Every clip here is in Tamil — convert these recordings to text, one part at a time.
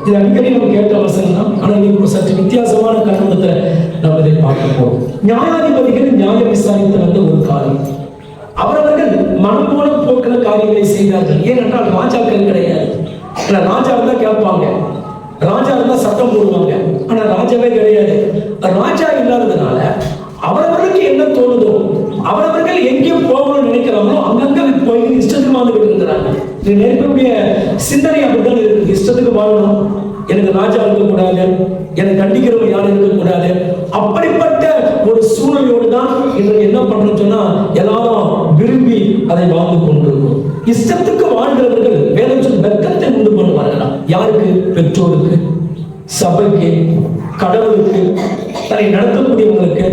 இது அடிக்கடி நம்ம கேட்ட வசனம் தான். ஆனால் இன்னைக்கு சற்று வித்தியாசமான கண்ணோட்டத்தில் நம்ம இதை பார்க்க போறோம். நியாயாதிபதிகள் நியாயம் விசாரித்து வந்த ஒரு காரியம், அவரவர்கள் மனம் போல போக்கிற காரியங்களை செய்தார்கள். ஏனென்றால் ராஜாக்கள் கிடையாது. ராஜா தான் கேட்பாங்க, ராஜா இருந்தா சட்டம் போடுவாங்க. ஆனா ராஜாவே கிடையாது. ராஜா இல்லாததுனால அவரவர்களுக்கு என்ன தோணுதோ, அவரவர்கள் எங்கேயும் போகணும்னு நினைக்கிறாங்களோ அங்கங்க போய் இஷ்டத்துக்கு வாழ்ந்துட்டு இருக்கிறாங்க. நெருக்கக்கூடிய சிந்தனை அப்படித்தான் இருக்கு. இஷ்டத்துக்கு வாழணும், எனக்கு ராஜா இருக்கக்கூடாது, எனக்கு கண்டிக்கிறவங்க யாரும் இருக்கக்கூடாது. அப்படிப்பட்ட ஒரு சூழலோடு தான் இன்றைக்கு என்ன பண்றோம்னு சொன்னா எல்லாரும் விரும்பி அதை வாழ்ந்து கொண்டிருக்கிறோம். இஷ்டத்துக்கு வாழ்கிறவர்கள் வேதம் சொல்லி வெட்கத்தை உண்டு பண்ணுவார்களா? யாருக்கு? பெற்றோருக்கு, சபைக்கு, கடவுளுக்கு, தன்னை நடத்தக்கூடியவங்களுக்கு,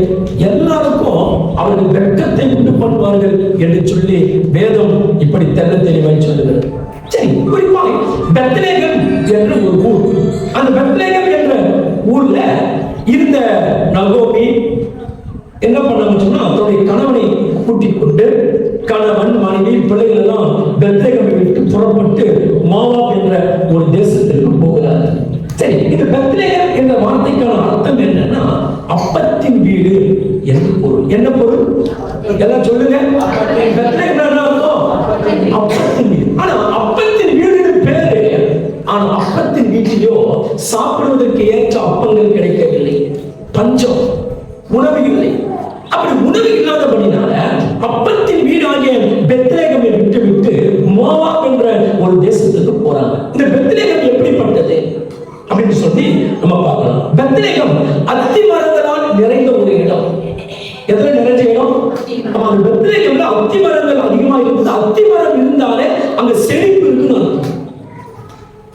எல்லாருக்கும் அவர்கள் வெட்கத்தை உண்டு பண்ணுவார்கள் என்று சொல்லி வேதம் இப்படி தெல்ல தெளிவாய் சொல்லுகிறது. சரி, குறிப்பாக பெத்லகேம் என்ற ஒரு ஊர், அந்த பெத்லகேம் என்ற ஊர்ல இருந்த நகோமி என்ன பண்ணாங்கன்னு சொன்னா, தன்னுடைய கணவனை கூட்டிக் கொண்டு கணவன், மனைவி, பிள்ளைகள் எல்லாம் பெத்லகேமை விட்டு புறப்பட்டு மோவாப் என்ற ஒரு தேசத்திற்கு போகிறார்கள். சரி, இந்த பெத்லகேம் என்ற வார்த்தைக்கான அர்த்தம் என்னன்னா அப்பத்தின் வீடு என்று பொருள். என்ன பொருள்? எல்லாம் சொல்லுங்க. பெத்லகேம் என்ன அர்த்தம்? அப்பத்தின் வீடு. ஆனா அப்பத்தின் வீடுன்னு பேரு, ஆனா அப்பத்தின் வீட்டிலோ சாப்பிடுவதற்கு ஏற்ற அப்பங்கள் கிடைக்கவில்லை. பஞ்சம், உணவு இல்லை. அப்படி உணவு இல்லாதபடினால அப்பத்தின் வீடாகிய பெத்லகேமை விட்டு விட்டு மோவாப் என்ற ஒரு தேசத்துக்கு போறாங்க. இந்த பெத்லகேம் எப்படிப்பட்டது அப்படின்னு சொல்லி நம்ம பார்க்கலாம். பெத்லகேம் அத்தி மரங்களால் நிறைந்த ஒரு இடம். எதுல நிறைஞ்ச இடம்? அந்த பெத்லகேம்ல அத்தி மரங்கள் அதிகமா இருக்குது. அத்தி மரம் இருந்தாலே அங்க செழிப்பு இருக்குன்னு அர்த்தம்.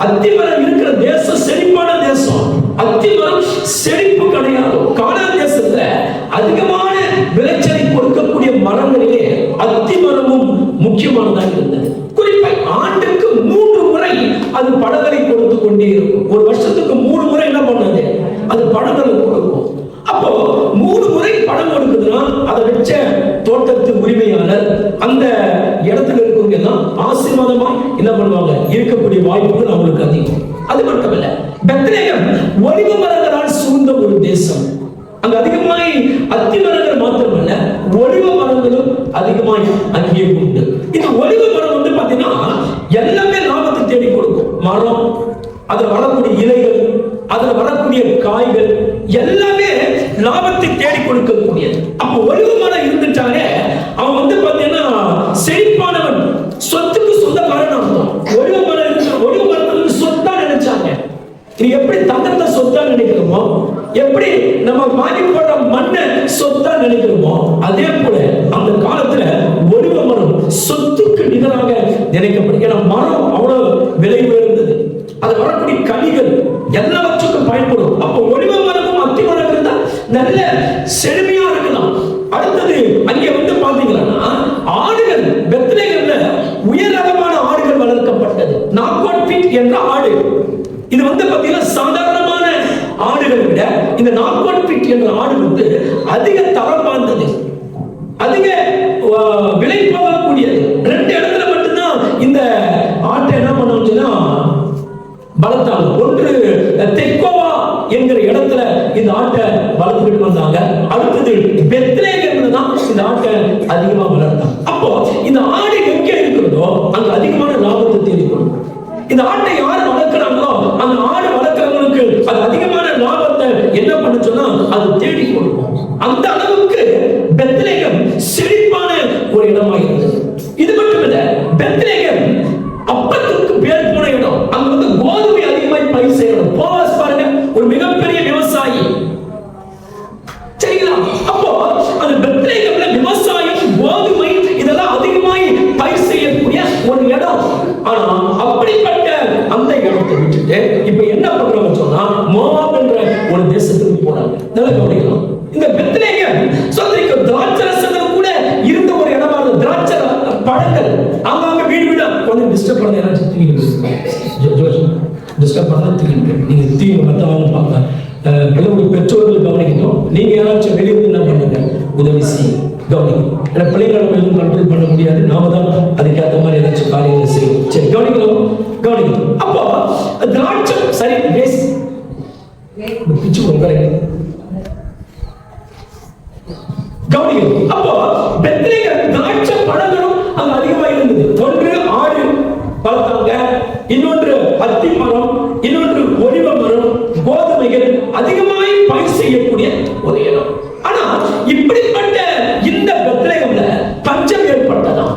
அத்தி மரம் இருக்கிற தேசம் செழிப்பான தேசம். அத்தி மரம் செழிப்பு கிடையாது. கானான் தேசத்துல அதிகமான விளைச்சலை கொடுக்கக்கூடிய மரங்களிலே அத்தி மரமும் முக்கியமானதாக இருந்தது. குறிப்பாக ஆண்டுக்கு 3 முறை அது பழங்களை கொடுத்து கொண்டே இருக்கும். ஒரு வருஷத்துக்கு 3 முறை என்ன பண்ணது? அது பழங்களை கொடுக்கும். அப்போ 3 முறை பழம் கொடுக்குதுன்னா அதை வச்ச தோட்டத்து உரிமையாளர் அந்த இடத்துல இருக்கிறவங்க எல்லாம் ஆசீர்வாதமா என்ன பண்ணுவாங்க? இருக்கக்கூடிய வாய்ப்புகள் அவங்களுக்கு அதிகம். அது மட்டும் இல்ல, பெத்லகேம் ஒலிவ மரங்களால் சூழ்ந்த ஒரு தேசம். அங்க அதிகமாய் அத்தி மரங்கள் மாத்திரமல்ல, ஒலிவ மரங்களும் அதிகமாய் அங்கே உண்டு. இந்த ஒலிவ மரம் வந்து பாத்தீங்கன்னா எல்லாமே லாபத்தை தேடி கொடுக்கும். மரம், அதுல வரக்கூடிய இலைகள், அதுல வரக்கூடிய காய்கள் எல்லாமே லாபத்தை தேடி கொடுக்கக்கூடியது. அப்ப ஒலிவ மரம் இருந்துட்டாலே அவன் வந்து பாத்தீங்கன்னா செழிப்பானவன், சொத்துக்கு சொந்தக்காரன் அர்த்தம். ஒலிவ மரம் ஒலிவ மரத்துல சொத்தா நினைச்சாங்க. இது எப்படி தங்கத்தை சொத்தா நினைக்கிறோமோ, எப்படி நம்ம வாங்கி போடுற மண்ணை சொத்தா நினைக்கிறோமோ, அதே போல அந்த காலத்துல ஒலிவ மரம் சொத்துக்கு நிகராக நினைக்கப்படும். ஏன்னா மரம் அவ்வளவு விலை உயர்ந்தது. அது வரக்கூடிய கனிகள் எல்லாவற்றுக்கும் பயன்படும். அப்போ ஒலிவ மரமும் அத்தி மரம் இருந்தா நல்ல செழுமையா இருக்கலாம். அடுத்தது அங்கே வந்து பாத்தீங்கன்னா ஆடுகள், பெத்லகேம்ல உயர்ரகமான ஆடுகள் வளர்க்கப்பட்டது. நாக்கோட்பிட் என்ற ஆடு, இது வந்து பாத்தீங்கன்னா சாதாரணமான ஆடுகளை விட இந்த நாக்கோட்பிட் என்ற ஆடு வந்து அதிக தரம் வாய்ந்தது, அதிக விலை போகக்கூடியது. 2 இடத்துல மட்டும்தான் இந்த ஆட்டை என்ன பண்ணுவோம்னா வளர்த்தாங்க. ஒன்று தெக்கோவா என்கிற இடத்துல இந்த ஆட்டை வளர்த்துக்கிட்டு வந்தாங்க. அடுத்தது பெத்லகேம்ல தான் இந்த ஆட்டை அதிகமா வளர்த்தாங்க. அப்போ இந்த ஆடு எங்கே இருக்கிறதோ அங்க அதிகமான லாபத்தை தேடி கொடுக்கும். இந்த ஆட்டை யார் வளர்க்கிறாங்களோ அந்த ஆடு வளர்க்கிறவங்களுக்கு அது அதிகமான லாபத்தை என்ன பண்ண சொன்னா அது தேடி கொடுக்கும். அந்த அளவுக்கு பெத்லகேம் செழிப்பான ஒரு இடமா இருந்தது. இது மட்டும் இல்ல, பெத்லகேம் அப்பத்துக்கு பேர் போன இடம். அங்க வந்து கோதுமை அதிகமாய் பயிர் செய்யணும். போவாஸ் பாருங்க, ஒரு மிகப்பெரிய விவசாயி. சரிங்களா? அப்போ அந்த பெத்லகேம்ல விவசாயம், கோதுமை இதெல்லாம் அதிகமாய் பயிர் செய்யக்கூடிய ஒரு இடம். ஆனா அப்படிப்பட்ட அந்த இடத்தை விட்டுட்டு இப்ப என்ன பண்றாங்க சொன்னா மோவாப் என்ற ஒரு தேசத்துக்கு போறாங்க. நல்லா கவனிக்கணும். இந்த பெத்லகேம் சொல்றீங்க திராட்சரசங்கள் கூட இருந்த ஒரு இடமா இருந்தது. திராட்சை பழங்கள் அங்க வீடு வீடா கொஞ்சம் டிஸ்டர்ப் பண்ண யாராச்சும் டிஸ்டர்ப் பண்ணா நீங்க தீங்கு மத்தவங்க பார்க்க பெற்றோர்கள் கவனிக்கணும். நீங்க யாராச்சும் வெளியிருந்து என்ன பண்ணுங்க, உதவி செய்யும். கவனிங்க, பிள்ளைகளை நம்ம எதுவும் கண்ட்ரோல் பண்ண முடியாது, நாம தான் அதுக்கேற்ற மாதிரி ஏதாச்சும் காரியங்களை செய்யும். சரி, கவனிங்க. அப்போ திராட்சை சரி பேஸ் பிச்சு கவனிங்க. அப்போ பெத்லகேம் திராட்சை பழங்களும் அங்க அதிகமாக இருந்தது. ஒன்று ஆடு வளர்த்தாங்க, இன்னொன்று அத்தி மரம், இன்னொன்று ஒலிவ மரம், கோதுமைகள் அதிகமாய் பயிர் செய்யக்கூடிய ஒரு இடம். ஆனா இப்படிப்பட்ட இந்த பெத்லகேம்ல பஞ்சம் ஏற்பட்டதாம்.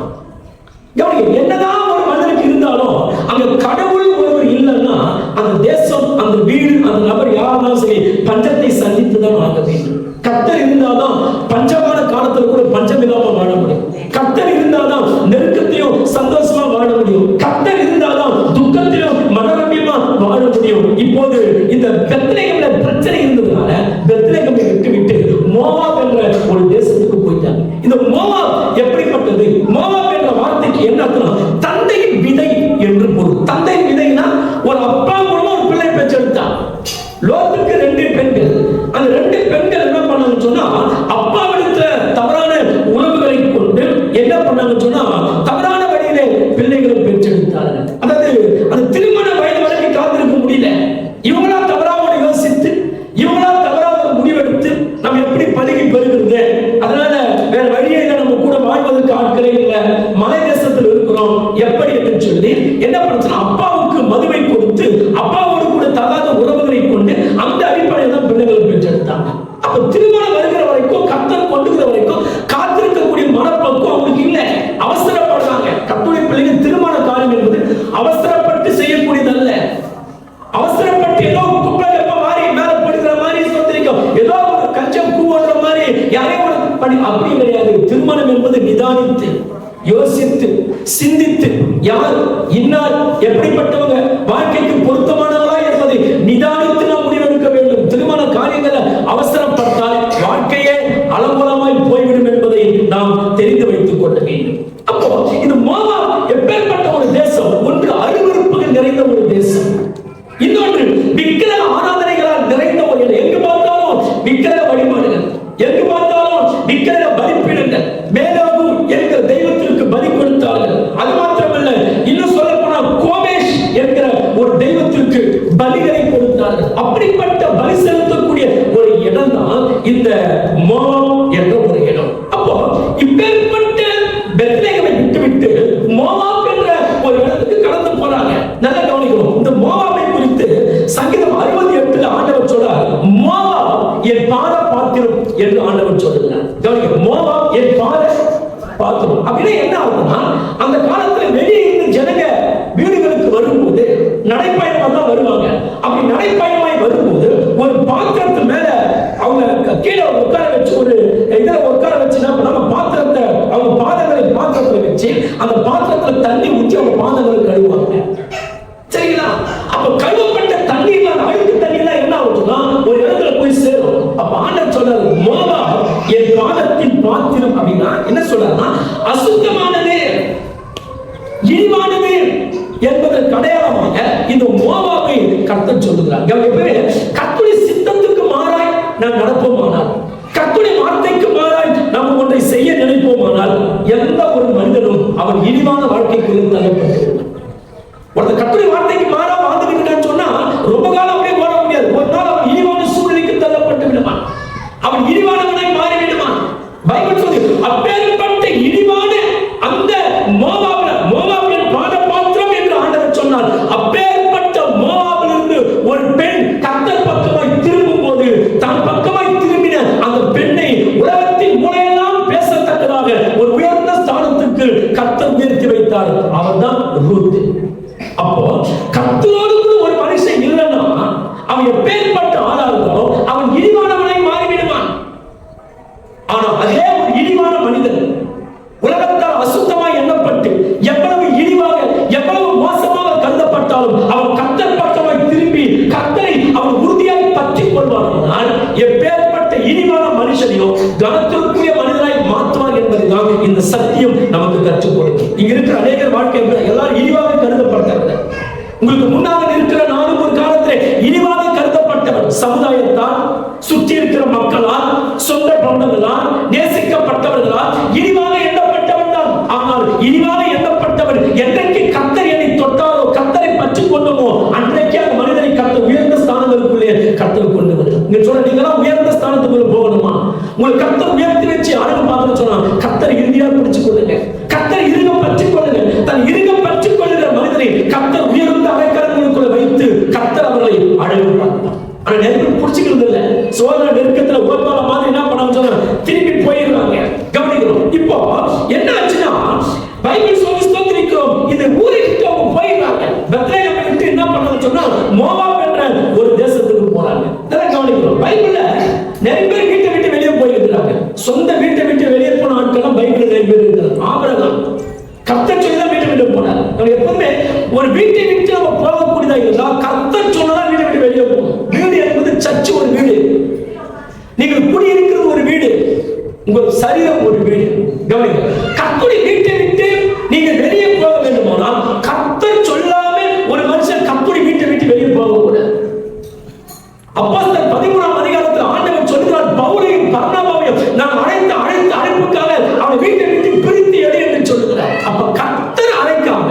என்னதான் ஒரு மனிதனுக்கு இருந்தாலும் அங்க கடவுள் ஒருவர் இல்லைன்னா அந்த தேசம், அந்த வீடு, அந்த நபர் யாராலும் சரி பஞ்சத்தை சந்தித்துதான் ஆக வேண்டும். கர்த்தர் இருந்தாதான் பஞ்சமான காலத்துல கூட பஞ்சம் இல்லாம வாழ முடியும். கர்த்தர் இருந்தாதான் நெருக்கத்தையும் சந்தோஷமா வாழ முடியும். கர்த்தர் இருந்தாதான் துக்கத்திலும் மனரம்யமா வாழ முடியும். இப்போது இந்த பெத்லகேம்ல பிரச்சனை இருந்ததுனால பெத்லகேமை விட்டு மோவாப் என்ற ஒரு தேசத்துக்கு போயிட்டாங்க. இந்த மோவாப் எப்படிப்பட்டது? மோவாப் என்ற வார்த்தைக்கு என்ன அர்த்தம்? தந்தையின் விதை என்று பொருள். தந்தையின் விதைனா ஒரு அப்பா மூலமா ஒரு பிள்ளை பெற்றெடுத்தான். லோத்துக்கு 2 பெண்கள். அந்த 2 பெண்கள் என்ன பண்ணாங்கன்னு சொன்னா, அப்பாவிடத்துல தவறான உறவுகளை கொண்டு என்ன பண்ணாங்கன்னு சொன்னா தவறான வழியிலே பிள்ளைகளை பெற்றெடுத்தார்கள். அதாவது அந்த திருமண வயது வரைக்கும் காத்திருக்க முடியல. இவங்களா தவறாக யோசித்து, இவங்களா தவறாக முடிவெடுத்து நம்ம எப்படி பழகி பெறுகிறது, அதனால வேற வழியே இல்லை, நம்ம கூட வாழ்வதற்கு ஆட்களே இல்லை, மலை தேசத்தில் இருக்கிறோம் எப்படி என்று சொல்லி என்ன பண்ணுச்சுன்னா அப்பாவுக்கு மதுவை கொடுத்து அப்பாவோடு கூட தகாத உறவுகளை கொண்டு அந்த அடிப்படையில் தான் பிள்ளைகளை பெற்றெடுத்தாங்க. அப்ப திருமணம் வருகிற வரைக்கும், கர்த்தர் கொண்டுகிற வரைக்கும் காத்திருக்கக்கூடிய மனப்பக்குவம் அவங்களுக்கு இல்லை. அவசரப்படுறாங்க. கர்த்தருடைய பிள்ளைகள் திருமண காரியம் என்பது அவசரப்பட்டு செய்யக்கூடியதல்ல. அவசரப்பட்டு ஏதோ குப்பை வெப்ப மாதிரி மேல படுகிற மாதிரி சொந்திருக்கும், ஏதோ ஒரு கஞ்சம் கூவுற மாதிரி யாரையும் படி அப்படி கிடையாது. திருமணம் என்பது நிதானித்து, யோசித்து, சிந்தித்து, யார் இன்னார் எப்படிப்பட்டவங்க வாழ்க்கைக்கு பொருத்தமானவர்களா என்பதை நிதானித்து நாம் முடிவெடுக்க வேண்டும். திருமண காரியங்களை அவசரப்பட்டால் வாழ்க்கையே அலங்கோலமாய் போய்விடும் என்பதை நாம் தெரிந்து வைத்துக் கொள்ள வேண்டும். அப்போ இது மோவாப் எப்பேற்பட்ட ஒரு தேசம்? ஒன்று அருவருப்புகள் நிறைந்த ஒரு தேசம், இன்னொன்று விக்கிரக ஆராதனைகளால் நிறைந்த ஒரு இடம். எங்கு பார்த்தாலும் விக்கிரக வழிபாடுகள், எங்கு பார்த்தாலும் விக்கிரக பலிபீடங்கள். மேலாகு என்கிற தெய்வத்திற்கு பலி கொடுத்தார்கள். அது மாத்திரமல்ல, இன்னும் சொல்ல போனால் கோமேஷ் என்கிற ஒரு தெய்வத்திற்கு பலிகளை கொடுத்தார்கள். அப்படிப்பட்ட பலி செலுத்தக்கூடிய ஒரு இடம் தான் இந்த மோவாப் என்ற ஒரு இடம். அப்போ இப்பேற்பட்ட பெத்லகேமை விட்டுவிட்டு மோவாப் என்ற ஒரு இடத்துக்கு கடந்து போறாங்க. நல்லா கவனிக்கணும். இந்த மோவாபை குறித்து சங்கீதம் 68 ஆண்டவர் சொல்றார், மோவாப் என் பாத பாத்திரம் என்று ஆண்டவர் சொல்லுகிறார். கவனிக்க, மோவாப் என் பாத பாத்திரம் அப்படின்னா என்ன ஆகுதுன்னா, அந்த காலத்துல வெளியே இருந்து ஜனங்க வீடுகளுக்கு வரும்போது நடைப்பயணமா தான் வருவாங்க. அப்படி நடைப்பயணமாய் வரும்போது ஒரு பாத்திரத்து மேல அவங்க கீழே உட்கார வச்சு, ஒரு இதுல உட்கார வச்சு நம்ம பாத்திரத்தை அவங்க பாதங்களை பாத்திரத்துல வச்சு அந்த பாத்திரத்துல தண்ணி ஊற்றி அவங்க பாதங்களை கழுவுவாங்க. சரிங்களா? அப்ப கழுவப்பட்ட தண்ணீர், அழுக்கு தண்ணீர் என்ன ஆகுதுன்னா ஒரு இடத்துல போய் சேரும். அப்ப ஆண்டவர் சொல்றாரு, மோவாப் என் பாதத்தின் பாத்திரம். அப்படின்னா என்ன சொல்றாருன்னா, அசுத்தமானது, இழிவானது என்பதற்கு அடையாளமாக இந்த மோவாபை கர்த்தர் சொல்லுகிறார். கர்த்தருடைய சித்தத்துக்கு மாறாய் நாம் நடப்போமானால், கர்த்தருடைய வார்த்தைக்கு மாறாய் நாம் ஒன்றை செய்ய நினைப்போமானால் எந்த ஒரு மனிதனும் அவன் இழிவான வாழ்க்கைக்குள்ள தள்ளப்பட்டிருக்கிறான். ஒரு கர்த்தருடைய வார்த்தைக்கு மாறா வாழ்ந்துவிட்டான்னு சொன்னா ரொம்ப காலம் அப்படியே போட முடியாது. ஒரு நாள் அவன் இழிவான சூழ்நிலைக்கு தள்ளப்பட்டு விடுவான், அவன் இழிவானவனாய் மாறி விடுவான். பைபிள் சொல்லி அப்பேற்பட்ட இழிவான அந்த மோவாபின் பாத பாத்திரம் என்று ஆண்டவர் சொன்னார். அப்பேற்பட்ட மோவாபிலிருந்து ஒரு பெண் கர்த்தர் பக்கமாய் திரும்பும் போது தன் பக்கமாய் திரும்பின அந்த பெண்ணை உலகத்தின் மூலையெல்லாம் பேசத்தக்கதாக ஒரு உயர்ந்த ஸ்தானத்துக்கு கர்த்தர் உயர்த்தி வைத்தார். அவன் தான் ரூத். அப்போ கர்த்தரோடு கூட ஒரு மனுஷன் இல்லைன்னா அவன் எப்பேற்பட்ட ஆளா இருந்தாலும் அவன் இழிவானவனாய் மாறிவிடுவான். ஆனா அதே ஒரு இழிவான மனிதன் உலகத்தால் அசுத்தமாய் எண்ணப்பட்டு எவ்வளவு இழிவாக, எவ்வளவு மோசமாக கருதப்பட்டாலும் அவன் கர்த்தர் பக்கமாய் திரும்பி கர்த்தரை அவன் உறுதியாய் பற்றிக் கொள்வானால் எப்பேற்பட்ட இழிவான மனுஷனையும் கனத்திற்குரிய மனிதனாய் மாற்றுவான் என்பதுதான் இந்த சத்தியம் நமக்கு கற்றுக் கொடுக்கும். இங்க இருக்கிற அநேகர் வாழ்க்கை எல்லாரும் இழிவாக கருதப்பட்டவர்கள். உங்களுக்கு முன்னாக இருக்கிற நானும் ஒரு காலத்தில் இழிவாக கருதப்பட்டவர். சமுதாயத்தால், சுற்றி இருக்கிற மக்களால், சொந்த பந்தங்களால், நேசிக்கப்பட்டவர்களால் பண்ண சொன்னா, கர்த்தரை இறுதியா பிடிச்சுக் கொள்ளுங்க, கர்த்தரை இறுக பற்றிக் கொள்ளுங்க. தன் இறுக பற்றிக் கொள்ளுகிற மனிதனை கர்த்தர் உயர்ந்த அடைக்கலங்களுக்குள்ள வைத்து கர்த்தர் அவர்களை அழகுபடுத்துவார். ஆனா நிறைய பேர் புடிச்சுக்கிறது இல்ல. சோதனை நெருக்கத்துல ஓர்பால மாதிரி என்ன பண்ணாங்க சொன்னா, திருப்பி போயிடுறாங்க. கவனிக்கிறோம். இப்போ என்ன ஆச்சுன்னா, பைபிள் சொல்லி ஸ்தோத்திரிக்கிறோம், இந்த ஊரை விட்டு அவங்க போயிடுறாங்க. பெத்லகேமை விட்டு என்ன பண்ணாங்க சொன்னா, மோவாப் என்ற ஒரு தேசத்துக்கு போறாங்க. இதெல்லாம் கவனிக்கிறோம். பைபிள்ல நிறைய பேர் வீட்டை விட்டு வெளியே போயிருக்கிறாங்க. சொந்த வீட்டை விட்டு வெளியே போன ஆட்கள் பைபிள்ல நிறைய பேர் இருக்கிறாங்க. ஆபிரகாம் கர்த்தர் சொல்லி தான் வீட்டை விட்டு போனார். நம்ம எப்பவுமே ஒரு வீட்டை விட்டு நம்ம போகக்கூடியதா இருந்தா கர்த்தர் சொல்லதான் வீட்டை விட்டு வெளியே போகணும். வீடு என்பது சர்ச்சு ஒரு வீடு, நீங்கள் குடியிருக்கிறது ஒரு வீடு, உங்கள் சரீரம் ஒரு வீடு. கவனிங்க, கர்த்தருடைய வீட்டை விட்டு நீங்க வெளியே போக வேண்டுமானால் கர்த்தர் சொல்லாம ஒரு மனுஷன் கர்த்தருடைய வீட்டை விட்டு வெளியே போக கூடாது. அப்போஸ்தலர் 13ஆம் அதிகாரத்தில் ஆண்டவர் சொல்கிறார், பவுலையும் பர்னபாவையும் நான் அழைத்த அழைப்புக்காக அவன் வீட்டை விட்டு பிரித்து எடு என்று சொல்லுகிறார். அப்ப கர்த்தர் அழைக்காம,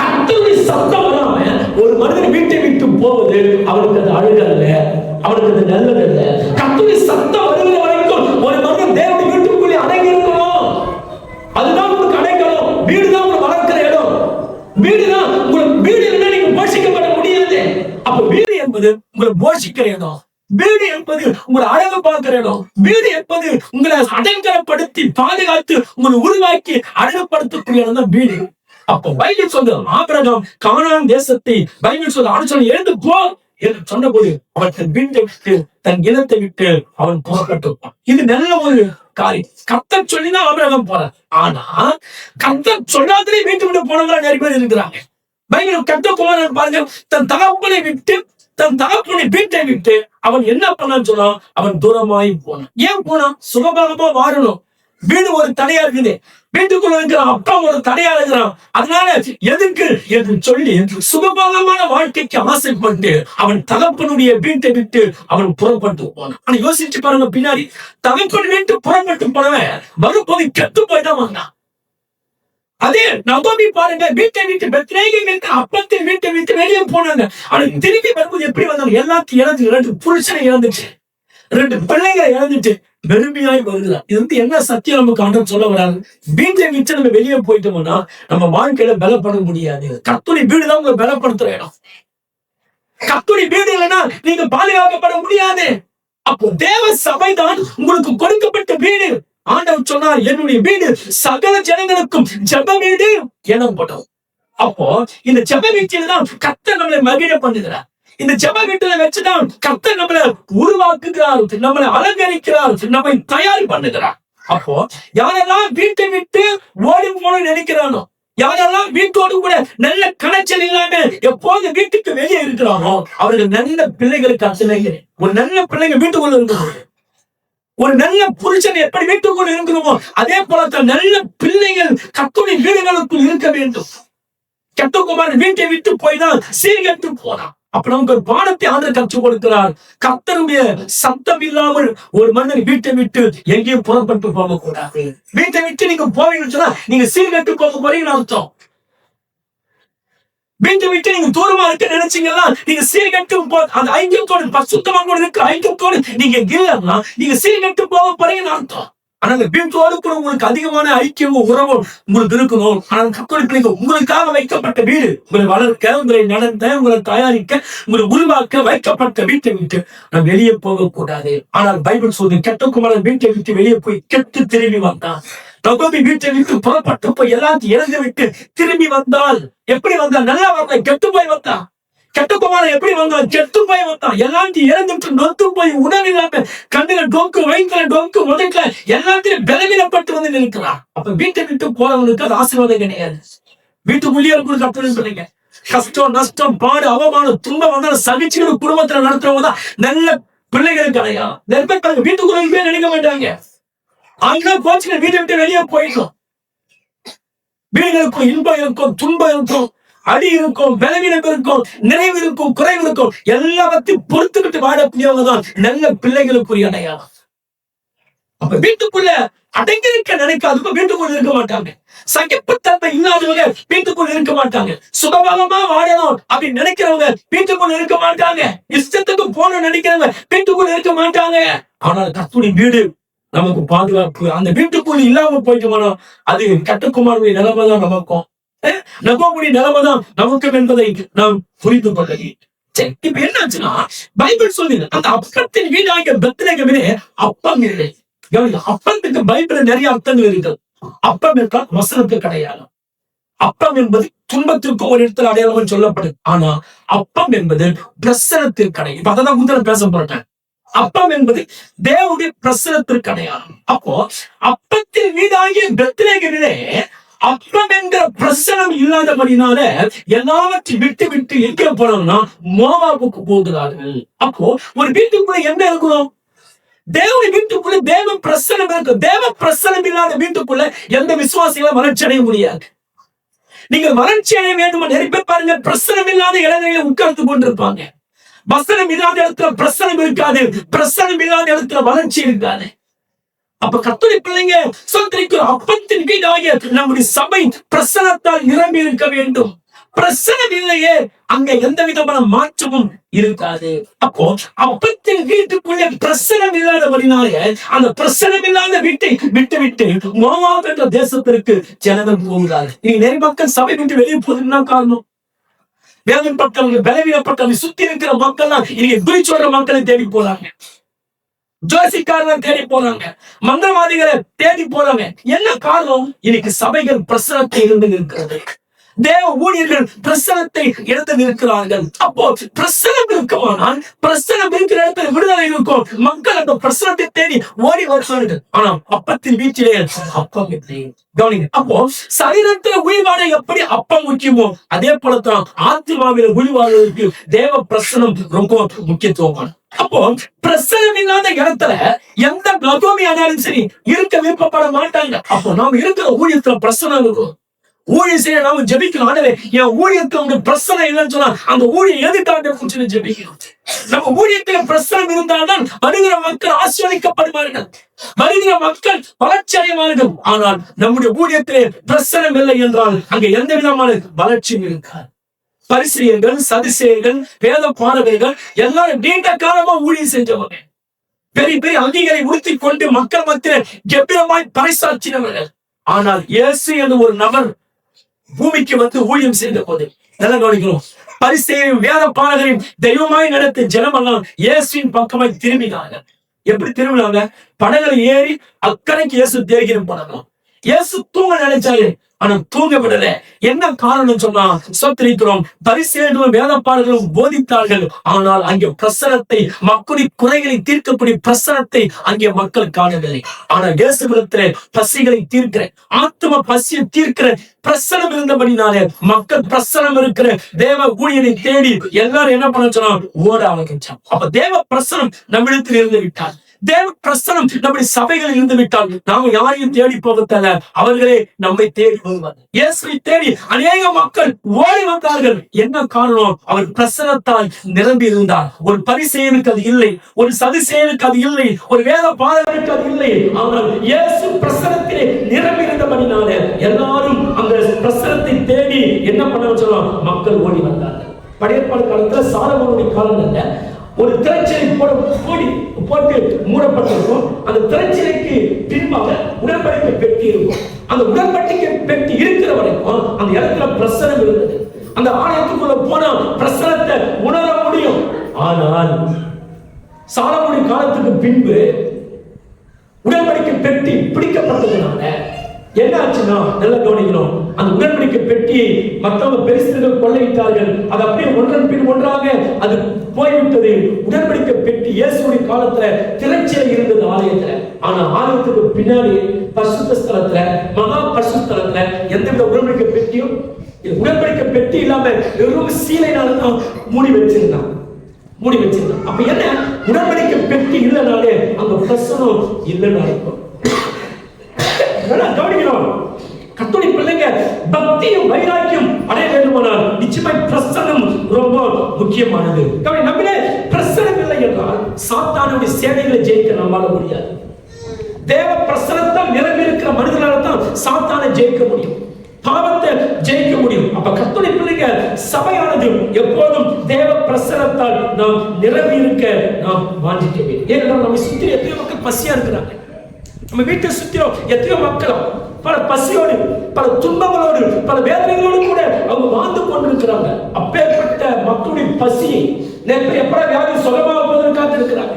கர்த்தருடைய சத்தம் வராம ஒரு மனிதன் வீட்டை விட்டு போவது அவனுக்கு அது அழுகல்ல, அவனுக்கு அது நல்லதல்ல. கர்த்தருடைய சத்தம் வருகிற வரைக்கும் ஒரு மனிதன் தேவனுடைய வீட்டுக்குள்ளே அடங்கி இருக்கணும். அதுதான் உங்களுக்கு அடைக்கலம். வீடுதான் உங்களை வளர்க்கிற இடம். வீடுதான் உங்களுக்கு, வீடு இல்லைன்னா நீங்க போஷிக்கப்பட முடியாது. அப்ப வீடு என்பது உங்களை போஷிக்கிற இடம். வீடு என்பது உங்களை அழகு பார்க்கிற இடம். வீடு என்பது உங்களை அடைக்கலப்படுத்தி பாதுகாத்து உங்களை உருவாக்கி அழகுபடுத்தக்கூடிய இடம் தான் வீடு. அப்போ பைபிள் சொல்ற ஆபிரகாம் கானான் தேசத்தை பைபிள் சொல்ற ஆலோசனை எழுந்து போ என்று சொன்னபோது அவன் தன் வீட்டை விட்டு தன் இனத்தை விட்டு அவன் புறப்பட்டு. இது நல்ல ஒரு காரியம். கர்த்தர் சொல்லிதான் ஆபிரகாம் போறார். ஆனா கர்த்தர் சொல்லாதே வீட்டு விட்டு போனவங்க நிறைய பேர் இருக்கிறாங்க. பைபிள் கர்த்தர் குமாரன் பாருங்க, தன் தகப்பனை விட்டு தன் தகப்பனை வீட்டை விட்டு அவன் என்ன பண்ணான்னு சொன்னா, அவன் தூரமாய் போனான். ஏன் போனான்? சுகபாகமா வாழணும். வீடு ஒரு தடையா இருக்குது, வீட்டுக்குள்ள இருக்கிற அப்பா ஒரு தடையா இருக்கிறான். அதனால எதுக்கு என்று சொல்லி சுகபாகமான வாழ்க்கைக்கு ஆசைப்பட்டு அவன் தகப்பனுடைய வீட்டை விட்டு அவன் புறப்பட்டு போனான். ஆனா யோசிச்சு பாருங்க, பின்னாடி தகப்பன் வீட்டு புறப்பட்டு போனவன் வரும்போது கெட்டு போய்தான் வந்தான். அதே நகோமி பாருங்க, வீட்டை விட்டு பெத்லகேமில் இருக்கிற அப்பத்தின் வீட்டை விட்டு வெளியே போனாங்க. ஆனா திரும்பி வரும்போது எப்படி வந்தாங்க? எல்லாத்தையும் இழந்து, 2 புருஷனை இழந்துச்சு, 2 பிள்ளைகளை இழந்துட்டு வெறுமையாய் வருகிறார். இது வந்து என்ன சத்தியம் நமக்கு ஆண்டவர் சொல்ல வராது? வீட்டை விட்டு நம்ம வெளியே போயிட்டோம்னா நம்ம வாழ்க்கையில பலப்பட முடியாது. கர்த்தருடைய வீடுதான் உங்களை பலப்படுத்துற இடம். கர்த்தருடைய வீடு இல்லைன்னா நீங்க பாதுகாக்கப்பட முடியாது. அப்போ தேவ சபைதான் உங்களுக்கு கொடுக்கப்பட்ட வீடு. ஆண்டவர் சொன்னார், என்னுடைய வீடு சகல ஜனங்களுக்கும் ஜெப வீடு எனப்படும். அப்போ இந்த ஜெப வீட்டில தான் கர்த்தர் நம்மளை மகிழ பண்ணுகிறார். இந்த ஜெப வீட்டுல வச்சுதான் கர்த்தர் நம்மளை உருவாக்குகிறார், நம்மளை அலங்கரிக்கிறார், நம்மை தயார் பண்ணுகிறார். அப்போ யாரெல்லாம் வீட்டை விட்டு ஓடி போன நினைக்கிறானோ, யாரெல்லாம் வீட்டோடு கூட நல்ல கனெக்ஷன் இல்லாம எப்போது வீட்டுக்கு வெளியே இருக்கிறானோ அவர்கள் நல்ல பிள்ளைகளுக்கு அசைக்கிறேன். ஒரு நல்ல பிள்ளைங்க வீட்டுக்குள்ள இருக்கிறோம். ஒரு நல்ல புருஷன் எப்படி வீட்டுக்குள் இருக்கிறோமோ அதே போல நல்ல பிள்ளைகள் கர்த்தருடைய வீடுகளுக்குள் இருக்க வேண்டும். கெட்டகுமாரன் வீட்டை விட்டு போய் தான் சீர்கெட்டு போனான். அப்ப நமக்கு ஒரு பாடத்தை ஆண்டவர் கற்றுக் கொடுக்கிறார். கர்த்தருடைய சத்தம் இல்லாமல் ஒரு மனிதன் வீட்டை விட்டு எங்கேயும் புறப்பட்டு போக கூடாது. வீட்டை விட்டு நீங்க போவீங்கன்னு சொன்னா நீங்க சீர்கெட்டு போக போறீங்கன்னு அர்த்தம். வீட்டை விட்டு நீங்க தூரமா இருக்க நினைச்சீங்கன்னா நீங்க சீர்கெட்டு அந்த ஐக்கியத்தோடு பசுத்தமாக இருக்க ஐக்கியத்தோடு நீங்க இல்லைன்னா நீங்க சீர்கெட்டு போக போறீங்கன்னு அர்த்தம். ஆனா அந்த வீட்டோடு கூட உங்களுக்கு அதிகமான ஐக்கியமும் உறவும் உங்களுக்கு இருக்கணும். ஆனா கத்தோலிக்க உங்களுக்காக வைக்கப்பட்ட வீடு, உங்களை வளர்க்க, உங்களை நடத்த, உங்களை தயாரிக்க, உங்களை உருவாக்க வைக்கப்பட்ட வீட்டை விட்டு நான் வெளியே போக கூடாது. ஆனால் பைபிள் சொல்லுது, கெட்டகுமாரன் வீட்டை விட்டு வெளியே போய் கெட்டு திரும்பி வந்தான். நகோமி வீட்டை விட்டு புறப்பட்டு போய் எல்லாத்தையும் இறந்து விட்டு திரும்பி வந்தால் எப்படி வந்தால்? நல்லா வந்தான், கெட்டு போய் வந்தான். கெட்டகுமாரன் எப்படி வந்தான்? கெட்டு போய் வந்தான். எல்லாத்தையும் இறந்துட்டு நொத்து போய் உணவு இல்லாம கண்ணுல டொங்கு, வயிற்றுல டொங்கு, உதட்டுல எல்லாத்தையும் பலவீனப்பட்டு வந்து நிற்கிறான். அப்ப வீட்டை விட்டு போறவங்களுக்கு அது ஆசீர்வாதம் கிடையாது. வீட்டுக்குள்ளேயே இருக்கிற கப்பல் சொல்லுங்க, கஷ்டம், நஷ்டம், பாடு, அவமானம், துன்பம் வந்தாலும் சகிச்சு குடும்பத்துல நடத்துறவங்க தான் நல்ல பிள்ளைகளுக்கு அடையா. வீட்டுக்குள்ள நினைக்க மாட்டாங்க. அங்க போச்சுங்க, வீட்டை விட்டு வெளியே போயிடும். வீடுகளுக்கும் இன்பம் இருக்கும், துன்பம் இருக்கும், அடி இருக்கும், பலவீனம் இருக்கும், நிறைவு இருக்கும், குறைவு இருக்கும். எல்லாத்தையும் பொறுத்துக்கிட்டு வாழக்கூடியவங்க தான் நல்ல பிள்ளைகளுக்குரிய அடையாளம். அப்ப வீட்டுக்குள்ள அடங்கி இருக்க நினைக்காதவங்க வீட்டுக்குள்ள இருக்க மாட்டாங்க. சகிப்புத்தன்மை இல்லாதவங்க வீட்டுக்குள்ள இருக்க மாட்டாங்க. சுகபலமா வாழணும் அப்படின்னு நினைக்கிறவங்க வீட்டுக்குள்ள இருக்க மாட்டாங்க. இஷ்டத்துக்கு போன நினைக்கிறவங்க வீட்டுக்குள்ள இருக்க மாட்டாங்க. ஆனால் கர்த்தருடைய வீடு நமக்கு பாதுகாப்பு. அந்த வீட்டுக்குள்ள இல்லாம போயிட்டோம்னா அது கட்டக்குமாருடைய நிலைமை தான் நமக்கும், நகோமுடைய நிலைமை தான் நமக்கும் என்பதை நாம் புரிந்து கொள்ள வேண்டும். இப்ப என்னாச்சுன்னா பைபிள் சொல்லி அந்த அப்பத்தின் வீடாகிய பெத்லகேமிலே அப்பம் இல்லை. அப்பத்துக்கு பைபிள்ல நிறைய அர்த்தங்கள் இருக்கு. அப்பம் என்றால் வசனத்துக்கு அடையாளம். அப்பம் என்பது துன்பத்திற்கு ஒரு இடத்துல அடையாளம் சொல்லப்படுது. ஆனா அப்பம் என்பது பிரசனத்திற்கு அடையாளம். இப்ப அதான் முதல்ல பேச போறேன். அப்பம் என்பது தேவனுடைய பிரசனத்திற்கு அடையாளம். அப்போ அப்பத்தின் வீடாகிய பெத்லகேமிலே அப்பம் என்கிற பிரசனம் இல்லாதபடினால எல்லாவற்றையும் விட்டு விட்டு எங்கே போனோம்னா மோவாபுக்கு போகிறார்கள். அப்போ ஒரு வீட்டுக்குள்ள என்ன இருக்கணும்? தேவனுடைய வீட்டுக்குள்ள தேவ பிரசனம் இருக்கு. தேவ பிரசனம் இல்லாத வீட்டுக்குள்ள எந்த விசுவாசிகளும் வளர்ச்சி அடைய முடியாது. நீங்கள் வளர்ச்சி அடைய வேண்டும் நிறைய பேர் பாருங்க, பிரசனம் இல்லாத இளைஞர்களை உட்கார்ந்து கொண்டிருப்பாங்க. வசனம் இல்லாத இடத்துல பிரசனம் இருக்காது, பிரசனம் இல்லாத இடத்துல வளர்ச்சி இருக்காது. அப்ப கர்த்தருடைய பிள்ளைங்க சொல்லிருக்கிற அப்பத்தின் வீடாகிய நம்முடைய சபை பிரசனத்தால் நிரம்பி இருக்க வேண்டும். பிரசனம் இல்லையே அங்க எந்த விதமான மாற்றமும் இருக்காது. அப்போ அப்பத்தின் வீட்டுக்குள்ளே பிரசனம் இல்லாதபடினாலே அந்த பிரசனம் இல்லாத வீட்டை விட்டு விட்டு மோவாப் என்ற தேசத்திற்கு ஜனங்கள் போகிறார்கள். நீ நிறைய மக்கள் சபை விட்டு வெளியே போகுதுன்னா காரணம் வேதனைப்பட்டவங்க, பலவீனப்பட்டவங்க, சுத்தி இருக்கிற மக்கள் தான் இன்னைக்கு குறி சொல்ற மக்களை தேடி போறாங்க, ஜோசிக்காரனை தேடி போறாங்க, மந்திரவாதிகளை தேடி போறாங்க. என்ன காரணம்? இன்னைக்கு சபைகள் பிரசனத்தை இருந்து இருக்கிறது. தேவ ஊழியர்கள் பிரசனத்தை இழந்து நிற்கிறார்கள். அப்போ பிரசனம் இருக்குமானால் பிரசனம் இருக்கிற இடத்துல விடுதலை இருக்கும். மக்கள் அந்த பிரசனத்தை தேடி ஓடி வருவார்கள். ஆனா அப்பத்தின் வீட்டிலே அப்பம் இல்லை. கவனிங்க. அப்போ சரீரத்துல உயிர்வாழ எப்படி அப்பம் முக்கியமோ அதே போலத்தான் ஆத்மாவில உயிர்வாழ்வதற்கு தேவ பிரசனம் ரொம்ப முக்கியத்துவமான. அப்போ பிரசனம் இல்லாத இடத்துல எந்த நகோமி ஆனாலும் சரி இருக்க விருப்பப்பட மாட்டாங்க. அப்போ நாம் இருக்கிற ஊழியத்துல பிரசனம் இருக்கும். ஊழியம் செய்ய நாம ஜெபிக்கணும். ஆண்டவரே என் ஊழியத்துல உங்க பிரசனம் இல்லைன்னு சொன்னா அந்த ஊழியம் எதுக்காக சொல்லி ஜெபிக்கணும். நம்ம ஊழியத்துல பிரசனம் இருந்தால்தான் வருகிற மக்கள் ஆசீர்வதிக்கப்படுவார்கள், வருகிற மக்கள் வளர்ச்சி அடைவார்கள். ஆனால் நம்முடைய ஊழியத்திலே பிரசனம் இல்லை என்றால் அங்க எந்த விதமான வளர்ச்சியும் இருக்காது. பரிசேயர்கள், சதுசேயர்கள், வேத பாரகர்கள் எல்லாரும் நீண்ட காலமா ஊழியம் செஞ்சவங்க, பெரிய பெரிய அங்கிகளை உடுத்திக் கொண்டு மக்கள் மத்தியில் கெம்பீரமாய் பறைசாற்றினவர்கள். ஆனால் இயேசு என்ற ஒரு நபர் பூமிக்கு வந்து ஊழியம் செய்த போது நல்லா கவனிக்கிறோம். பரிசேயரையும் வேத பாரகரையும் தெய்வமாய் நடத்த ஜனமெல்லாம் இயேசுவின் பக்கமாய் திரும்பினாங்க. எப்படி திரும்பினாங்க? படகுல ஏறி அக்கறைக்கு இயேசு தேர்கிறோம் போனாங்க. இயேசு தூங்க நினைச்சாரு, ஆனா தூங்க விடல. என்ன காரணம் சொன்னா சொத்திரிக்கிறோம். பரிசேயர்களும் வேதப்பாளர்களும் போதித்தார்கள். ஆனால் அங்கே பிரசனத்தை, மக்களுடைய குறைகளை தீர்க்கக்கூடிய பிரசனத்தை அங்கே மக்கள் காணவில்லை. ஆனா இயேசுவிடத்திலே பசிகளை தீர்க்கிற, ஆத்ம பசியை தீர்க்கிற பிரசனம் இருந்தபடினாலே மக்கள் பிரசனம் இருக்கிற தேவ ஊழியனை தேடி எல்லாரும் என்ன பண்ண சொன்னா ஓட ஆரம்பிச்சான். அப்ப தேவ பிரசனம் நம்மிடத்தில் இருந்து விட்டார். தேவ பிரசனம் நம்முடைய சபைகள் இருந்து விட்டால் நாம யாரையும் தேடி போவதில்லை, அவர்களே நம்மை தேடி வருவார். இயேசுவை தேடி அநேக மக்கள் ஓடி வந்தார்கள். என்ன காரணம்? அவர் பிரசனத்தால் நிரம்பி இருந்தார். ஒரு பரிசேயனுக்கு அது இல்லை, ஒரு சதுசேயனுக்கு அது இல்லை, ஒரு வேத பாரகனுக்கு அது இல்லை. ஆனால் இயேசு பிரசனத்திலே நிரம்பி இருந்தபடினாலே எல்லாரும் அந்த பிரசனத்தை தேடி என்ன பண்ண சொல்லலாம் மக்கள் ஓடி வந்தார்கள். பழையற்பாடு காலத்துல சாலமோனுடைய காலங்கள்ல ஒரு திரைச்சலை போட்டு மூடப்பட்டிருக்கும். அந்த திரைச்சலைக்கு பின்பாக உடன்படிக்கை பெட்டி இருக்கும். அந்த உடன்படிக்கை பெட்டி இருக்கிற வரைக்கும் அந்த இடத்துல பிரசனம் இருந்தது. அந்த ஆலயத்துக்குள்ள போனா பிரசனத்தை உணர முடியும். ஆனால் சாலமோனின் காலத்துக்கு பின்பு உடன்படிக்கை பெட்டி பிடிக்கப்பட்டதுனால என்ன ஆச்சுன்னா நல்லா கவனிக்கணும். அந்த உடன்படிக்கை பெட்டியை மற்றவங்க பெரிஸ்தர்கள் கொள்ளையிட்டார்கள். அது அப்படியே ஒன்றன் பின் ஒன்றாக அது போய்விட்டது. உடன்படிக்கை பெட்டி இயேசுவின் காலத்துல திரைச்சலை இருந்தது ஆலயத்துல. ஆனா ஆலயத்துக்கு பின்னாடி பரிசுத்த ஸ்தலத்துல, மகா பரிசுத்த ஸ்தலத்துல எந்தவித உடன்படிக்கை பெட்டியும் உடன்படிக்கை பெட்டி இல்லாம வெறும் சீலைனால்தான் மூடி வச்சிருந்தான். அப்ப என்ன? உடன்படிக்கை பெட்டி இல்லைனாலே அங்க பிரசனம் இல்லைன்னு அர்த்தம். கவனிக்கணும். கர்த்தருடைய பிள்ளைங்க பக்தியும் வைராக்கியம் அடைய வேண்டுமானால் நிச்சயமாய் பிரசனம் ரொம்ப முக்கியமானது. நம்மளே பிரசனம் இல்லை என்றால் சாத்தானுடைய சேனைகளை ஜெயிக்க நம்மால முடியாது. தேவ பிரசனத்தால் நிரம்பி இருக்கிற மனிதனால தான் சாத்தானை ஜெயிக்க முடியும், பாவத்தை ஜெயிக்க முடியும். அப்ப கர்த்தருடைய பிள்ளைங்க சபையானது எப்போதும் தேவ பிரசனத்தால் நாம் நிரம்பி இருக்க நாம் வாஞ்சிக்க வேண்டும். ஏனென்றால் நம்ம சுற்றி எத்தனை மக்கள் பசியா இருக்கிறாங்க. நம்ம வீட்டை சுத்திலும் எத்தனையோ மக்களும் பல பசியோடு, பல துன்பங்களோடு, பல வேதனைகளோடு கூட அவங்க வாழ்ந்து கொண்டிருக்கிறாங்க. அப்பேற்பட்ட மக்களுடைய பசியை எப்படா வியாதி சுகமாக போவதற்கு காத்து இருக்கிறாங்க,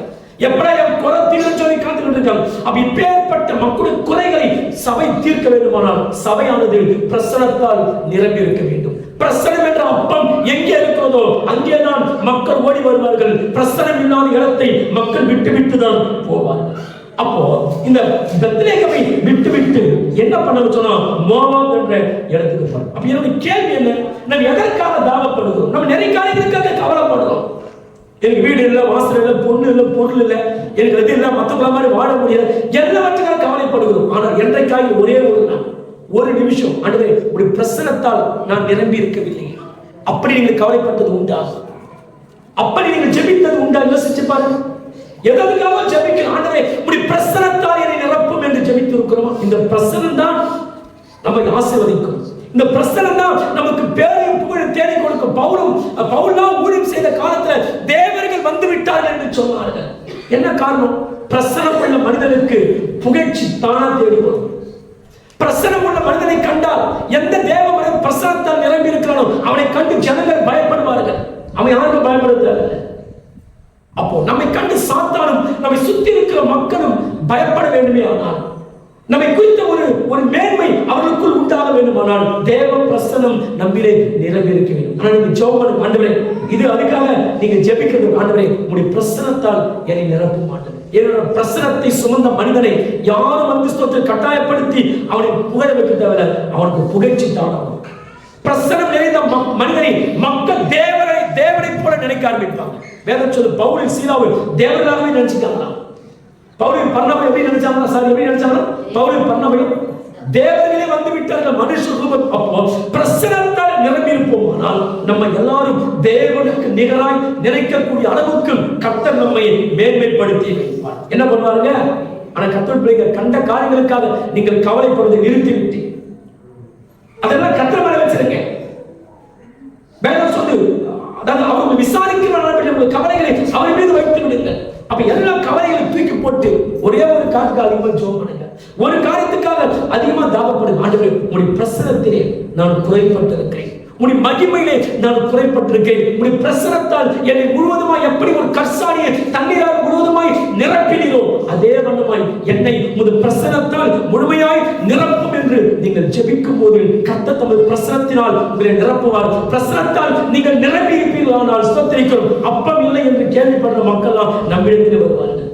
எப்படா என் குறை தீர்ந்து சொல்லி காத்துக்கிட்டு இருக்காங்க. அப்ப இப்பேற்பட்ட மக்களுடைய குறைகளை சபை தீர்க்க வேண்டுமானால் சபையானது பிரசனத்தால் நிரம்பி இருக்க வேண்டும். பிரசனம் என்ற அப்பம் எங்கே இருக்கிறதோ அங்கேதான் மக்கள் ஓடி வருவார்கள். பிரசனம் இல்லாத இடத்தை மக்கள் விட்டு விட்டு தான் போவார்கள். அப்போ இந்த பெத்லகேமை விட்டு விட்டு என்ன பண்ணணும் சொன்னா மோவாப் என்ற இடத்துக்கு போறோம். அப்ப என்னுடைய கேள்வி என்ன, நம்ம எதற்காக தாவப்படுகிறோம்? நம்ம நிறைய காரியங்களுக்காக கவலைப்படுறோம். எனக்கு வீடு இல்லை, வாசல் இல்லை, பொண்ணு இல்லை, பொருள் இல்லை, எனக்கு எது இல்லை, மற்றவங்கள மாதிரி வாழ முடியாது, எல்லாவற்றுக்காக கவலைப்படுகிறோம். ஆனால் என்றைக்காக ஒரே ஒரு நிமிஷம் ஆண்டவரே உடைய பிரசன்னத்தால் நான் நிரம்பி இருக்கவில்லை, அப்படி நீங்கள் கவலைப்பட்டது உண்டா? அப்படி நீங்கள் ஜெபித்தது உண்டா? யோசிச்சு பாருங்க. எதற்காக ஜெபிக்கிறோம்? ஆண்டவரே உடைய பிரசன்னத்தால் என்னை நிரப்பும் என்று ஜெபித்து இருக்கிறோம். இந்த பிரசன்னம் தான் நம்மை ஆசீர்வதிக்கும். இந்த பிரசன்னம் தான் நமக்கு பேரையும் புகழையும் தேடி கொடுக்கும். பவுலாம் ஊழியம் செய்த காலத்துல தேவர்கள் வந்து விட்டார்கள் என்று சொன்னார்கள். என்ன காரணம்? பிரசன்னம் உள்ள மனிதனுக்கு புகழ்ச்சி தானா தேடி வரும். பிரசன்னம் உள்ள மனிதனை கண்டால் எந்த தேவ மனிதன் பிரசன்னத்தால் நிரம்பி இருக்கிறானோ அவனை கண்டு ஜனங்கள் பயப்படுவார்கள். அவன் யாருக்கும் பயப்படுத்த. அப்போ நம்மை கண்டு சாத்தானும் நம்மை சுத்தி இருக்கிற மக்களும் பயப்பட வேண்டுமே. ஆனால் நம்மை குறித்த ஒரு மேன்மை அவர்களுக்குள் உண்டாக வேண்டுமானால் தேவ பிரசன்னம் நம்மிலே நிரம்பி இருக்க வேண்டும். ஆனால் நீங்க ஜெபம் ஆண்டவரே, இது அதுக்காக நீங்க ஜெபிக்கிறது, ஆண்டவரே உடைய பிரசன்னத்தால் என்னை நிரப்ப மாட்டேன். என்னோட பிரசனத்தை சுமந்த மனிதனை யாரும் வந்து ஸ்தோத்திர கட்டாயப்படுத்தி அவனை புகழ வைக்க தேவையில்ல, அவனுக்கு புகழ்ச்சி தான். பிரசனம் நிறைந்த மனிதனை மக்கள் தேவனை போல நினைக்க ஆரம்பிப்பாங்க. வேதம் சொல்லு பவுல் சீலாவை தேவர்களாகவே நினைச்சுக்கலாம். பவுல் பர்னபை எப்படி நினைச்சாங்க? சார் எப்படி நினைச்சாங்க? பவுல் பர்னபை தேவர்களே வந்து விட்டார்கள் மனுஷ ரூபம். அப்போ பிரசனத்தால் நிரம்பி இருப்போமானால் நம்ம எல்லாரும் தேவனுக்கு நிகராய் நினைக்கக்கூடிய அளவுக்கு கர்த்தர் நம்மை மேன்மைப்படுத்தி வைப்பார். என்ன பண்ணுவாருங்க? ஆனா கர்த்தர் பிள்ளைகள் கண்ட காரியங்களுக்காக நீங்கள் கவலைப்படுவதை நிறுத்திவிட்டு அதெல்லாம் கர்த்தர் மேல வச்சிருங்க. வேதம் சொல்லு, அதாவது அவங்க விசாரிக்கிற கவலைகளை அவர் மீது வைத்து விடுங்கள். அப்ப எல்லா கவலைகளையும் தூக்கி போட்டு ஒரே ஒரு காரியத்துக்கு அதிகமா ஜெபம் பண்ணுங்க. ஒரு காரியத்துக்காக அதிகமா தாகப்படுங்க. ஆண்டவரே உம்முடைய பிரசன்னத்திலே நான் குறைபட்டிருக்கிறேன், உம்முடைய மகிமையிலே நான் குறைபட்டிருக்கிறேன். உம்முடைய பிரசன்னத்தால் என்னை முழுவதுமாய் எப்படி ஒரு கற்சாடியை தண்ணீரால் முழுவதுமாய் நிரப்பினீரோ அதே வண்ணமாய் என்னை உமது பிரசன்னத்தால் முழுமையாய் நிரப்பும் என்று நீங்கள் ஜெபிக்கும் போது கர்த்தர் தமது பிரசன்னத்தினால் உங்களை நிரப்புவார். பிரசன்னத்தால் நீங்கள் நிரம்பி இருப்பீர்கள். ஆனால் ஸ்தோத்திரிக்கிறோம், அப்பம் இல்லை என்று கேள்விப்படுற மக்கள் நம்மிடத்தில் வருவார்கள்.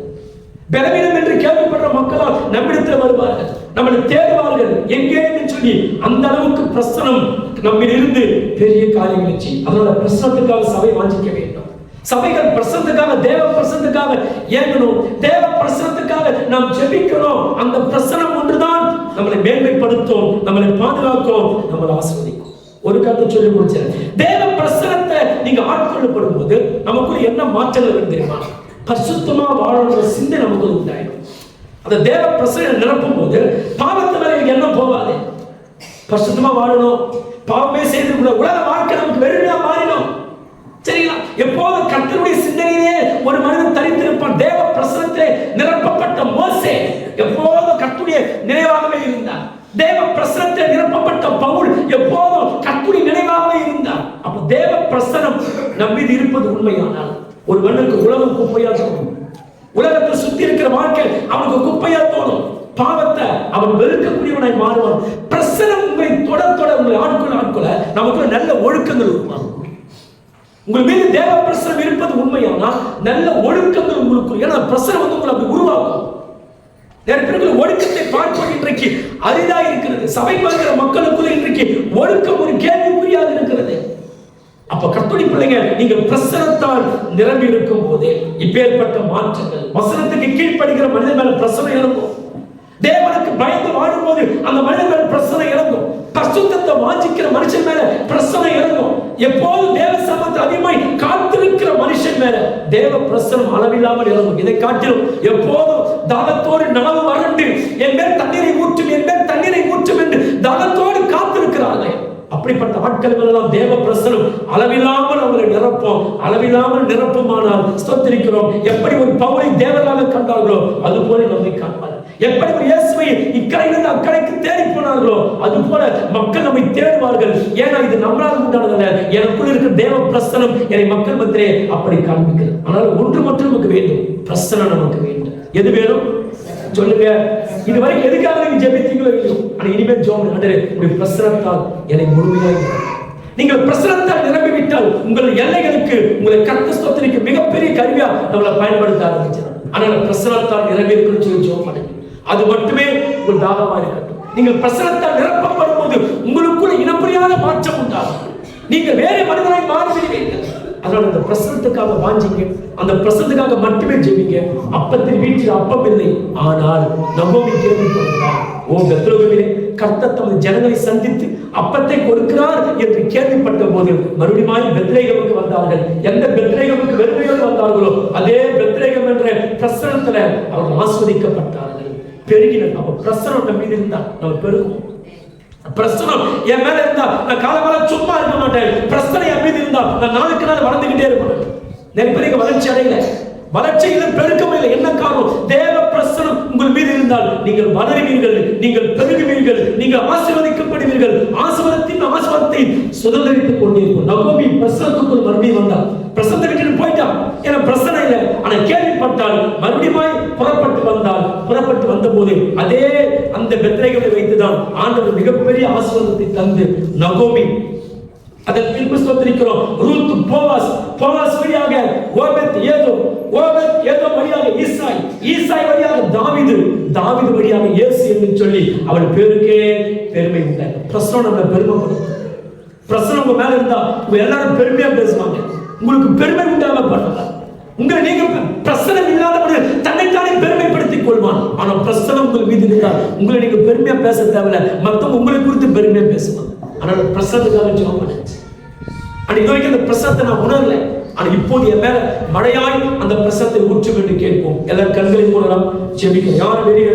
பலவீனம் என்று கேள்விப்படுற மக்களால் நம்மிடத்தில் வருவார்கள், நம்மளை தேடுவார்கள் எங்கே என்று சொல்லி அந்த அளவுக்கு பிரசனம் நம்மில் இருந்து பெரிய காரியங்களை செய்யும். அதனால பிரசனத்துக்காக சபை வாஞ்சிக்க வேண்டும். சபைகள் பிரசனத்துக்காக தேவ பிரசனத்துக்காக ஏங்கணும். தேவ பிரசனத்துக்காக நாம் ஜெபிக்கணும். அந்த பிரசனம் ஒன்றுதான் நம்மளை மேன்மைப்படுத்தும், நம்மளை பாதுகாக்கும், நம்மளை ஆசீர்வதிக்கும். ஒரு கருத்தை சொல்லி முடிச்சேன். தேவ பிரசனத்தை நீங்க ஆட்கொள்ளப்படும் போது நமக்குள்ள என்ன மாற்றங்கள் வரும் தெரியுமா? பரிசுத்தமா வாழணுன்ற சிந்தை நமக்கு உண்டாயிடும். அந்த தேவ பிரசன்னம் நிரப்பும் போது பாவத்து மேல என்ன போகாது. பரிசுத்தமா வாழணும், பாவமே செய்து உலக வாழ்க்கை நமக்கு வெறுமையா மாறிடும். சரிங்களா? எப்போதும் கர்த்தருடைய சிந்தனையிலே ஒரு மனிதன் தரித்திருப்பான். தேவ பிரசன்னத்திலே நிரப்பப்பட்ட மோசே எப்போதும் கர்த்தருடைய நினைவாகவே இருந்தார். தேவ பிரசன்னத்திலே நிரப்பப்பட்ட பவுல் எப்போதும் கர்த்தருடைய நினைவாகவே இருந்தார். அப்ப தேவ பிரசன்னம் நம்மீது இருப்பது உண்மையானால் ஒரு மனுக்கு உலகம் குப்பையா தோணும். உலகத்தை சுத்தி இருக்கிற வாழ்க்கை அவனுக்கு குப்பையா தோணும். பாவத்தை அவன் வெறுக்கக்கூடியவனாய் மாறுவான். பிரசனம் உங்களை தொட உங்களை ஆட்கொள்ள நமக்கு நல்ல ஒழுக்கங்கள் உருவாகும். உங்கள் மீது தேவ பிரசனம் இருப்பது உண்மையானால் நல்ல ஒழுக்கங்கள் உங்களுக்கு, ஏன்னா பிரசனம் வந்து உங்களை அப்படி உருவாக்கும். நிறைய பேருக்கு ஒழுக்கத்தை பார்ப்பது இன்றைக்கு அரிதா இருக்கிறது. சபைக்கு வருகிற மக்களுக்குள்ள இன்றைக்கு ஒழுக்கம் ஒரு கேள்விக்குறியாக இருக்கிறது. அப்ப கர்த்தருடைய பிள்ளைங்க, நீங்க பிரசனத்தால் நிரம்பி இருக்கும் போதே இப்பேற்பட்ட மாற்றங்கள், வசனத்துக்கு கீழ்ப்படுகிற மனிதன் மேல பிரசனம் இறங்கும். தேவனுக்கு பயந்து வாழும் போது அந்த மனிதன் மேல பிரசனம் இறங்கும். பரிசுத்தத்தை வாஞ்சிக்கிற மனுஷன் மேல பிரசனம் இறங்கும். எப்போதும் தேவ சமூகத்தை அதிகமாய் காத்திருக்கிற மனுஷன் மேல தேவ பிரசனம் அளவில்லாமல் இறங்கும். இதை காட்டிலும் எப்போதும் தாகத்தோடு நனவு வறண்டு என் மேல் தண்ணீரை ஊற்றும், என் மேல் தண்ணீரை ஊற்றும் என்று தாகத்தோடு காத்திருக்கிறார்கள். அப்படிப்பட்ட ஆட்கள் எல்லாம் தேவ பிரசனம் அளவில்லாமல் அவங்களை நிரப்போம். அளவில்லாமல் நிரப்புமானால் ஸ்தோத்திரிக்கிறோம். எப்படி ஒரு பவுலை தேவராக கண்டார்களோ அது போல நம்மை காண்பார். எப்படி ஒரு இயேசுவை இக்கரையிலிருந்து அக்கறைக்கு தேடி போனார்களோ அது போல மக்கள் நம்மை தேடுவார்கள். ஏன்னா இது நம்மளால் உண்டானதல்ல, எனக்குள் இருக்கிற தேவ பிரசனம் என்னை மக்கள் மத்தியிலே அப்படி காண்பிக்கிறது. ஆனால் ஒன்று மட்டும் நமக்கு வேண்டும், பிரசனம் நமக்கு வேண்டும். எது வேணும் சொல்லுங்க. இது வரைக்கும் எதுக்காக நீங்க ஜெபித்தீங்களோ இல்லையோ, ஆனா இனிமேல் ஜெபம் நடரு. உங்களுடைய பிரசனத்தால் என்னை முழுமையாக நீங்கள் பிரசனத்தால் நிரம்பிவிட்டால் உங்கள் எல்லைகளுக்கு உங்களை கர்த்தர் ஸ்தோத்திரிக்க மிகப்பெரிய கருவியா நம்மளை பயன்படுத்த ஆரம்பிச்சார். ஆனால் பிரசனத்தால் நிரம்பி இருக்குன்னு சொல்லி ஜெபம் பண்ணுங்க. அது மட்டுமே உங்கள் தாகமாக இருக்கட்டும். நீங்கள் பிரசனத்தால் நிரப்பப்படும் போது உங்களுக்குள்ள இனப்புரியாத மாற்றம் உண்டாகும். நீங்கள் வேற மனிதனாய் மாறிவிடுவீர்கள். அதனால அந்த பிரசனத்துக்காக வாஞ்சிங்க, அந்த பிரசனத்துக்காக மட்டுமே ஜெபிங்க. அப்பத்தின் வீட்டில் அப்பம் இல்லை, ஆனால் நகோமி கேள்விப்படுகிறார், ஓ பெத்லகேமிலே கர்த்தர் தமது ஜனங்களை சந்தித்து அப்பத்தை கொடுக்கிறார் என்று கேள்விப்பட்ட போது மறுபடியும் பெத்லகேமுக்கு வந்தார்கள். எந்த பெத்லகேமுக்கு வெறுமையோடு வந்தார்களோ அதே பெத்லகேம் என்ற பிரசனத்துல அவர்கள் ஆஸ்வதிக்கப்பட்டார்கள், பெருகினர். அப்ப பிரசனம் நம்ம மீது இருந்தா நம்ம பெருகும். பிரசனம் என் மேல இருந்தா நான் காலகாலம் சும்மா இருக்க மாட்டேன். பிரசனம் என் மீது இருந்தா நான் நாளுக்கு நாள் வளர்ந்துகிட்டே இருப்பேன். நிறைய பேருக்கு வளர்ச்சி அடையல, வளர்ச்சியில பெருக்கம் இல்லை. என்ன காரணம்? தேவ பிரசனம் உங்கள் மீது இருந்தால் நீங்கள் வளருவீர்கள், நீங்கள் பெருகுவீர்கள், நீங்கள் ஆசீர்வதிக்கப்படுவீர்கள். ஆசீர்வாதத்தின் ஆசீர்வாதத்தை சுதந்திரித்துக் கொண்டிருக்கும். நகோமி பிரசனத்துக்குள் மறுபடியும் வந்தால், பிரசனத்தை விட்டு போயிட்டான், ஏன்னா பிரசனம் இல்லை. ஆனா கேள்விப்பட்டால் மறுபடியும் புறப்பட்டு வந்த போது அதே அந்த பெத்லகேமை வைத்துதான் ஆண்டவர் மிகப்பெரிய ஆசீர்வாதத்தை தந்து நகோமி அதன் பின்பு ஸ்தோத்திரிக்கிறோம். ரூத் போவாஸ் வழியாக ஓபேத் ஏதோம் வழியாக ஈசாய் வழியாக தாவீது வழியாக இயேசு என்று சொல்லி அவள் பேருக்கே பெருமை உண்டாங்க. பிரசனம் நம்ம பெருமைப்படும். பிரசனம் உங்க மேல இருந்தா உங்க எல்லாரும் பெருமையா பேசுவாங்க. உங்களுக்கு பெருமை உண்டாக பண்ணல. உங்களை நீங்க பிரசனம் இல்லாதவர்கள் தன்னைத்தானே பெருமைப்படுத்திக் கொள்வான். ஆனா பிரசனம் உங்கள் மீது இருந்தால் உங்களை நீங்க பெருமையா பேச தேவையில்ல, மத்தவங்க உங்களை குறித்து பெருமையா பேசுவாங்க. ஆனால் பிரசனத்துக்காக ஜெபம் பண்ணு. ஆனா இது வரைக்கும் அந்த பிரசனத்தை நான் உணரல. ஆனா இப்போது என் மேல மழையாய் அந்த பிரசனத்தை ஊற்று என்று கேட்போம். எல்லாரும் கண்களை மூடலாம், ஜெபிக்கலாம். யார் வெளியே